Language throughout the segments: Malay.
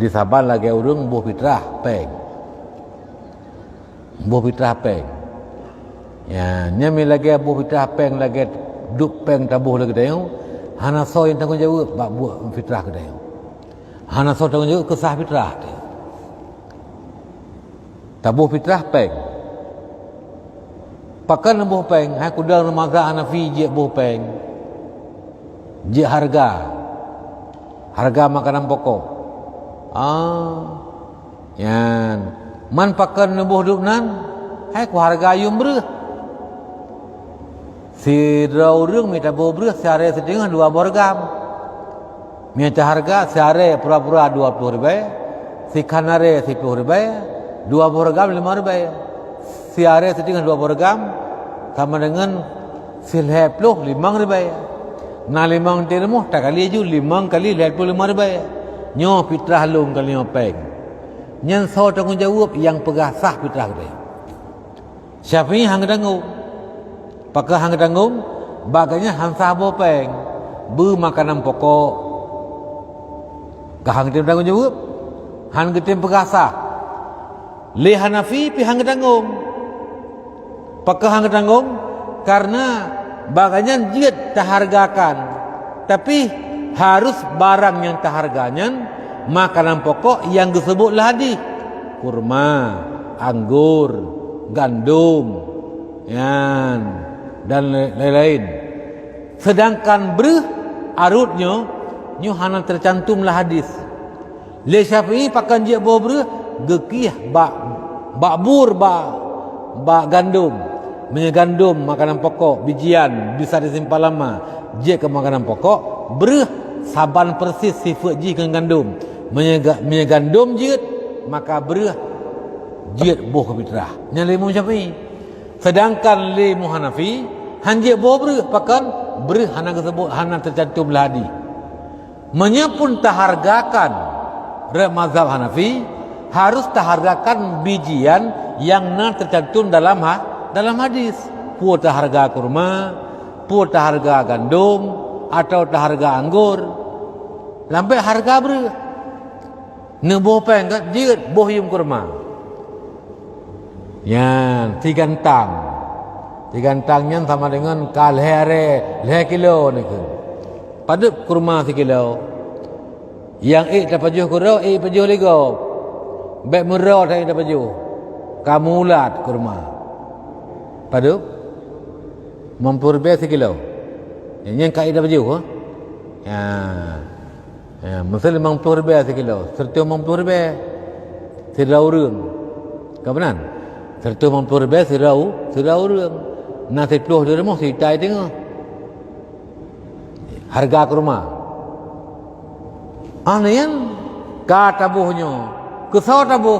Jadi saban lagi urang buh fitrah peng. Buh fitrah peng. Ya, nyami lagi buh fitrah peng lagi duk peng tabuh lagi dayu. Hana so yang tanggung jawab bak buh fitrah ke dayu. Hana so tanggung jawab kesah fitrah dia. Tabuh fitrah peng. Pakan buh peng, hai kudang mazhab Hanafi je buh peng. Je harga. Harga makanan pokok. Yan. Man pakan buh duknan, hai ku harga ayum bereh. Si raurung minta buh bereh sehari setengah 2 borgam. Minta harga sehari pura-pura 20 ribu. Si kanare 10 ribu. 2 borgam 5 ribu. Siare setengah 2 borgam sama dengan silhep loh 5 ribu. Nah 5 termo tak kali ju 5 kali 25 ribu. Nyo fitrah long kali nyo peng. Nyan so tanggung jawab yang pegah sah fitrah dia. Syafi'i hang tanggung. Pakah hang tanggung baganya hang sah bo peng. Bu makanan pokok. Kahang tim tanggung jawab. Han getim pegah sah. Le Hanafi pi hang tanggung. Pakah hang tanggung karena baganya jiat tahargakan. Tapi harus barang yang taharganya makanan pokok yang disebutlah hadis. Kurma, anggur, gandum, dan lain-lain. Sedangkan bereh arutnya nyu hana tercantumlah hadis. Le Syafi'i pakan jiat bawa bereh gekih bak bur bak gandum. Menyegandum makanan pokok, bijian bisa disimpan lama. Je ke makanan pokok, bereh saban persis sifat ji ke gandum. Menyegandum je, maka bereh je boh ke fitrah. Yang Imam Syafi'i. Sedangkan Imam Hanafi, hanjek boh bereh pakan bereh hana tersebut hana tercantum hadis. Menyepun tahargakan mazhab Hanafi harus tahargakan bijian yang tercantum dalam hadis. Puata harga kurma, puata harga gandum, atau harga anggur. Lampai harga ber. Nebuh peng kat jiut boh yum kurma. Yan, 3 tang. 3 tangnya sama dengan kalhere 5 kilo ni kan. Padup kurma 1 kilo. Yang dapat juh kurau, pajuh lego. Bek murah saya dapat juh. Kamulat kurma. Padup mampu rupiah 1 kilo. Yang kai dapat juh. Mesti 50 rupiah 1 kilo. Serta 50 rupiah. Sirau urang. Kapanan? Serta 50 rupiah sirau urang. Nasi peluh di rumah si tai tengok. Harga kurma. Yang kata buhnya. Kesau tabuh.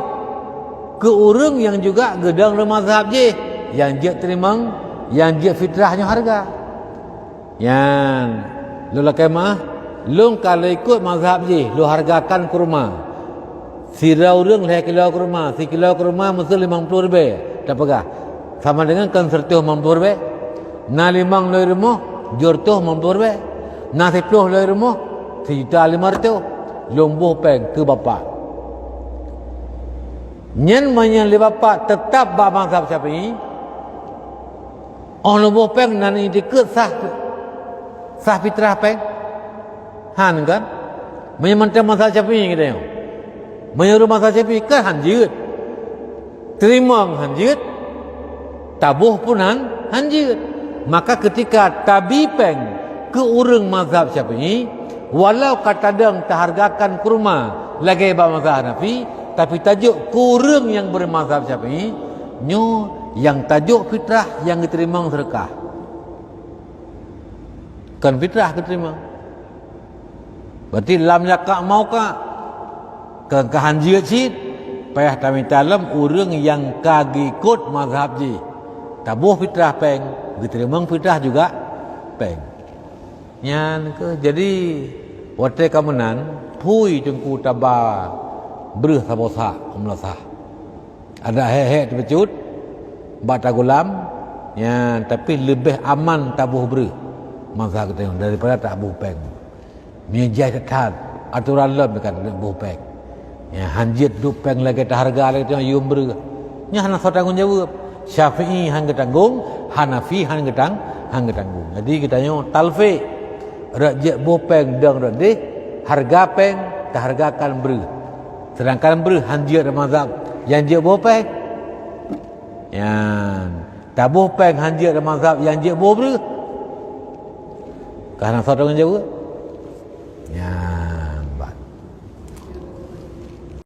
Ke urang yang juga gedang mazhab je. Yang dia terima, yang dia fitrahnya harga. Yang lu lakemah, lu kalau ikut mazhab je, lu hargakan kurma. Sirau urang 5 kilo kurma, 1 kilo kurma mesti 50 ribu. Tak pegah. Sama dengan kan sertuh 50 ribu. Na 5 loi rumah, jortuh 50 ribu. Na 10 loi rumah, 1.500.000. Lumbuh peng ke bapak. Nyen manyan li bapak tetap bak mazhab Syafi'i. Lumbuh peng nan dikut sah fitrah peng. Han kan? Menyemantang mazhab Syafi'i kita. Menyuruh mazhab Syafi'i kan hanjut. Terima hanjut. Tabuh pun hanjut. Maka ketika tabi peng ke urang mazhab Syafi'i, walau kata deng tahargakan kurma lagi bak mazhab Hanafi, tapi tajuk kurang yang bermazhab Syafi'i, nyo yang tajuk fitrah yang diterima sedekah. Kan fitrah diterima. Berarti lam yakak mau kak kehanjiat cid payah kami dalam urang yang kagikut mazhab ji. Tabuh fitrah peng, diterima fitrah juga peng. Nyan ke jadi wate kamenan pui jengku taba bereh sabosa umlasah. Ada he terpecut bata gulam ya, tapi lebih aman tabuh bereh masa kita daripada tabuh peng. Mijai tetap aturan lem dekat tabuh peng. Ya hanjit duk peng lagi ta harga lagi tengah yum ber. Nya hana so tanggung jawab. Syafi'i hang tanggung, Hanafi hang tanggung. Jadi kita nyo talfi rajak bo peng dang rak deh harga peng ta hargakan ber. Sedangkan ber hanjit mazhab yang je bo peng. Yan tabuh peng hanjit mazhab yang je bo ber. Karena so tanggung jawab. Ya